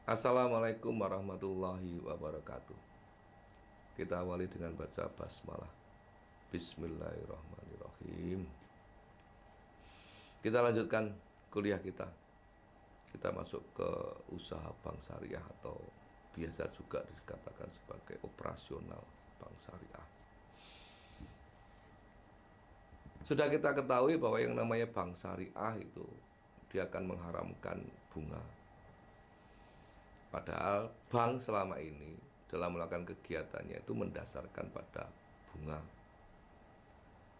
Assalamualaikum warahmatullahi wabarakatuh. Kita awali dengan baca basmalah. Bismillahirrahmanirrahim. Kita lanjutkan kuliah kita. Kita masuk ke usaha bank syariah atau biasa juga dikatakan sebagai operasional bank syariah. Sudah kita ketahui bahwa yang namanya bank syariah itu dia akan mengharamkan bunga. Padahal bank selama ini dalam melakukan kegiatannya itu mendasarkan pada bunga.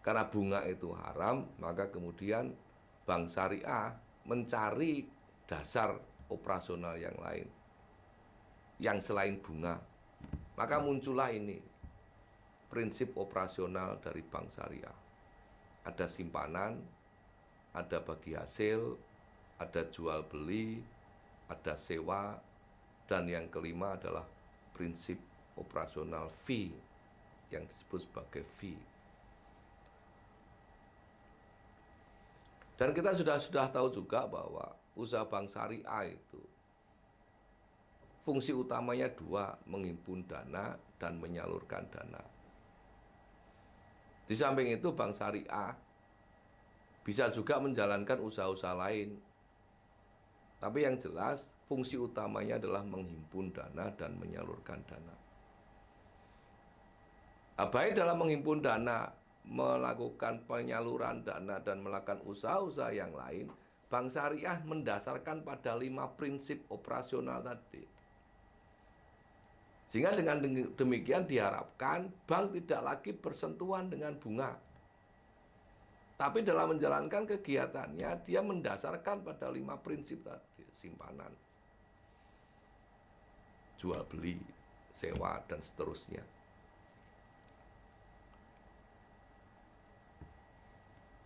Karena bunga itu haram, maka kemudian bank syariah mencari dasar operasional yang lain, yang selain bunga. Maka muncullah ini prinsip operasional dari bank syariah. Ada simpanan, ada bagi hasil, ada jual beli, ada sewa, dan yang kelima adalah prinsip operasional fee yang disebut sebagai fee. Dan kita sudah tahu juga bahwa usaha bank syariah itu fungsi utamanya dua, menghimpun dana dan menyalurkan dana. Di samping itu bank syariah bisa juga menjalankan usaha-usaha lain. Tapi yang jelas fungsi utamanya adalah menghimpun dana dan menyalurkan dana. Baik dalam menghimpun dana, melakukan penyaluran dana dan melakukan usaha-usaha yang lain, bank syariah mendasarkan pada 5 prinsip operasional tadi. Sehingga dengan demikian diharapkan bank tidak lagi bersentuhan dengan bunga. Tapi dalam menjalankan kegiatannya, dia mendasarkan pada 5 prinsip tadi. Simpanan, jual beli, sewa, dan seterusnya.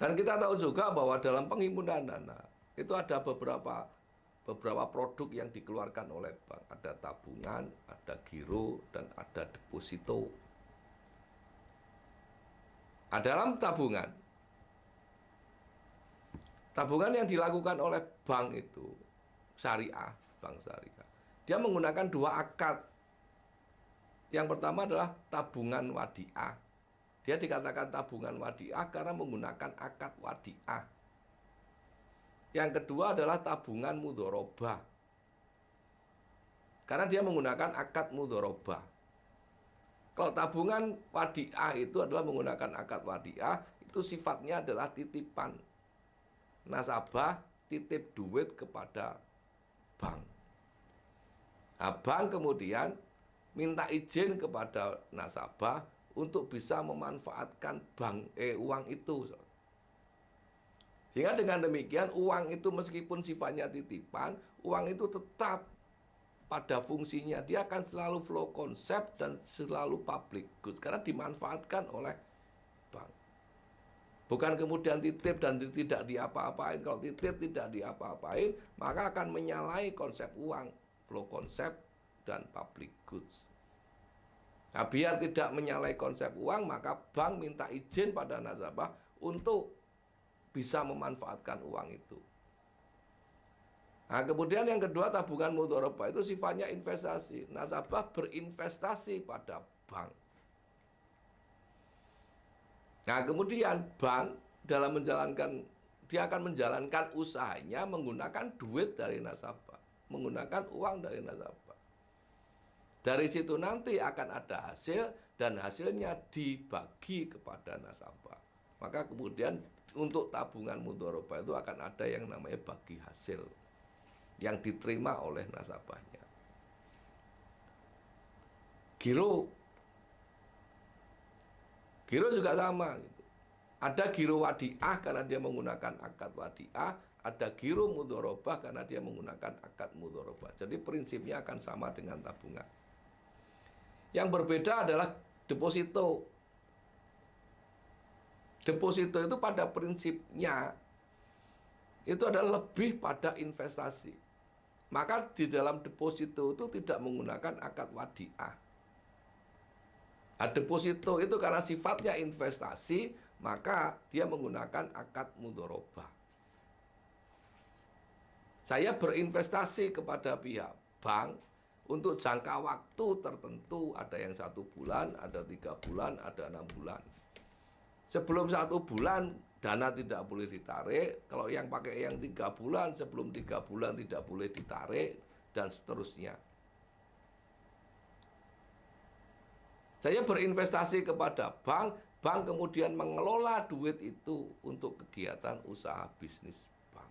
Dan kita tahu juga bahwa dalam penghimpunan dana, itu ada beberapa produk yang dikeluarkan oleh bank. Ada tabungan, ada giro, dan ada deposito. Dalam tabungan yang dilakukan oleh bank itu syariah, bank syariah, dia menggunakan 2 akad. Yang pertama adalah tabungan wadiah. Dia dikatakan tabungan wadiah karena menggunakan akad wadiah. Yang kedua adalah tabungan mudharabah, karena dia menggunakan akad mudharabah. Kalau tabungan wadiah itu adalah menggunakan akad wadiah, itu sifatnya adalah titipan. Nasabah titip duit kepada bank. Bank kemudian minta izin kepada nasabah untuk bisa memanfaatkan uang itu. Sehingga dengan demikian uang itu meskipun sifatnya titipan, uang itu tetap pada fungsinya. Dia akan selalu flow konsep dan selalu public good karena dimanfaatkan oleh bank. Bukan kemudian titip dan tidak diapa-apain. Kalau titip tidak diapa-apain, maka akan menyalahi konsep uang, flow konsep dan public goods. Nah, biar tidak menyalahi konsep uang, maka bank minta izin pada nasabah untuk bisa memanfaatkan uang itu. Nah, kemudian yang kedua, tabungan mudharabah itu sifatnya investasi. Nasabah berinvestasi pada bank. Nah, kemudian bank dalam dia akan menjalankan usahanya menggunakan duit dari nasabah, menggunakan uang dari nasabah. Dari situ nanti akan ada hasil dan hasilnya dibagi kepada nasabah. Maka kemudian untuk tabungan mudharabah itu akan ada yang namanya bagi hasil yang diterima oleh nasabahnya. Giro juga sama gitu. Ada giro wadiah karena dia menggunakan akad wadiah, ada giro mudharabah karena dia menggunakan akad mudharabah. Jadi prinsipnya akan sama dengan tabungan. Yang berbeda adalah deposito. Deposito itu pada prinsipnya itu adalah lebih pada investasi. Maka di dalam deposito itu tidak menggunakan akad wadiah. Deposito itu karena sifatnya investasi, maka dia menggunakan akad mudharabah. Saya berinvestasi kepada pihak bank untuk jangka waktu tertentu, ada yang 1 bulan, ada 3 bulan, ada 6 bulan. Sebelum 1 bulan dana tidak boleh ditarik. Kalau yang pakai yang 3 bulan, sebelum 3 bulan tidak boleh ditarik, dan seterusnya. Saya berinvestasi kepada bank, bank kemudian mengelola duit itu untuk kegiatan usaha bisnis bank.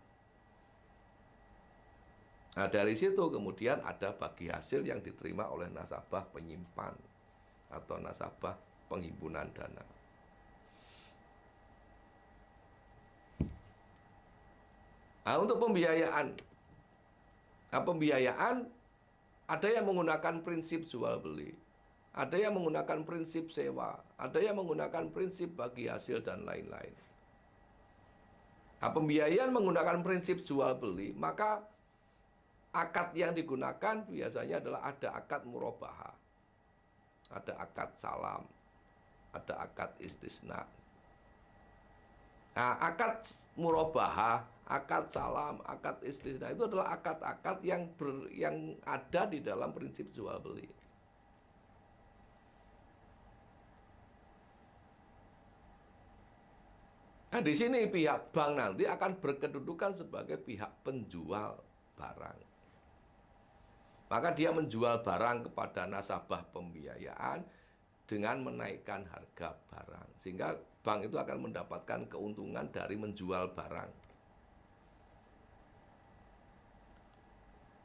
Nah, dari situ kemudian ada bagi hasil yang diterima oleh nasabah penyimpan atau nasabah penghimpunan dana. Nah, untuk pembiayaan. Nah, pembiayaan ada yang menggunakan prinsip jual beli, ada yang menggunakan prinsip sewa, ada yang menggunakan prinsip bagi hasil dan lain-lain. Nah, pembiayaan menggunakan prinsip jual beli, maka akad yang digunakan biasanya adalah ada akad murabahah, ada akad salam, ada akad istisna. Nah, akad murabahah, akad salam, akad istisna itu adalah akad-akad yang ada di dalam prinsip jual beli. Nah, di sini pihak bank nanti akan berkedudukan sebagai pihak penjual barang. Maka dia menjual barang kepada nasabah pembiayaan dengan menaikkan harga barang. Sehingga bank itu akan mendapatkan keuntungan dari menjual barang.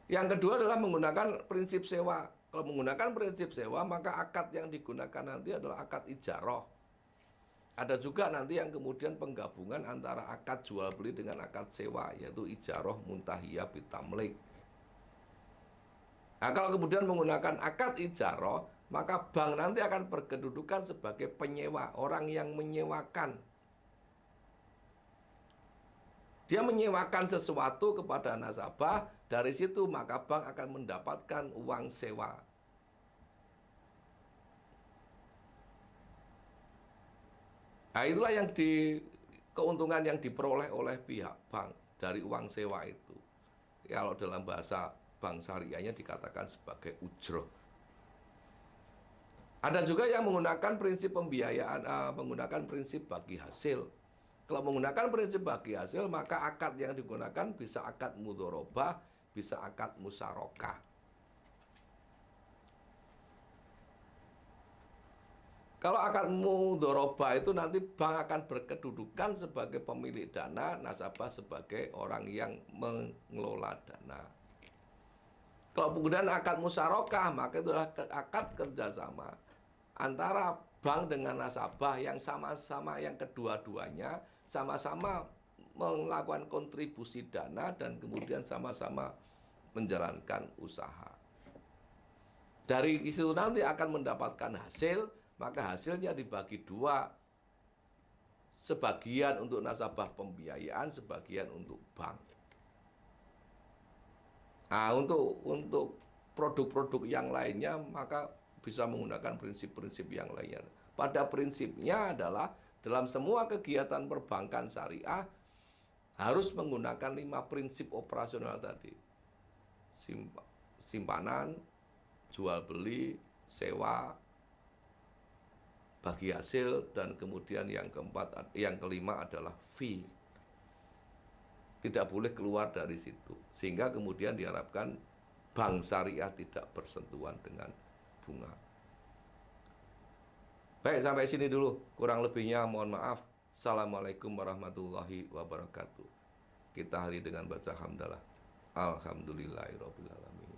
Yang kedua adalah menggunakan prinsip sewa. Kalau menggunakan prinsip sewa, maka akad yang digunakan nanti adalah akad ijaroh. Ada juga nanti yang kemudian penggabungan antara akad jual beli dengan akad sewa, yaitu ijaroh muntahiyah bitamlik. Nah, kalau kemudian menggunakan akad ijaroh, maka bank nanti akan berkedudukan sebagai penyewa, orang yang menyewakan. Dia menyewakan sesuatu kepada nasabah, dari situ maka bank akan mendapatkan uang sewa. Nah, itulah yang keuntungan yang diperoleh oleh pihak bank dari uang sewa itu. Kalau dalam bahasa bank syariahnya dikatakan sebagai ujroh. Ada juga yang menggunakan prinsip pembiayaan, menggunakan prinsip bagi hasil. Kalau menggunakan prinsip bagi hasil, maka akad yang digunakan bisa akad mudharabah, bisa akad musyarakah. Kalau akad mudharabah itu nanti bank akan berkedudukan sebagai pemilik dana, nasabah sebagai orang yang mengelola dana. Kalau kemudian akad musyarakah, maka itu adalah akad kerjasama antara bank dengan nasabah yang sama-sama, yang kedua-duanya sama-sama melakukan kontribusi dana dan kemudian sama-sama menjalankan usaha. Dari situ nanti akan mendapatkan hasil, maka hasilnya dibagi dua. Sebagian untuk nasabah pembiayaan, sebagian untuk bank. Nah, untuk produk-produk yang lainnya maka bisa menggunakan prinsip-prinsip yang lainnya. Pada prinsipnya adalah dalam semua kegiatan perbankan syariah harus menggunakan 5 prinsip operasional tadi. Simpanan, jual beli, sewa, bagi hasil, dan kemudian yang kelima adalah fee. Tidak boleh keluar dari situ. Sehingga kemudian diharapkan bank syariah tidak bersentuhan dengan bunga. Baik, sampai sini dulu. Kurang lebihnya mohon maaf. Assalamualaikum warahmatullahi wabarakatuh. Kita hari dengan baca hamdalah. Alhamdulillahirrahmanirrahim.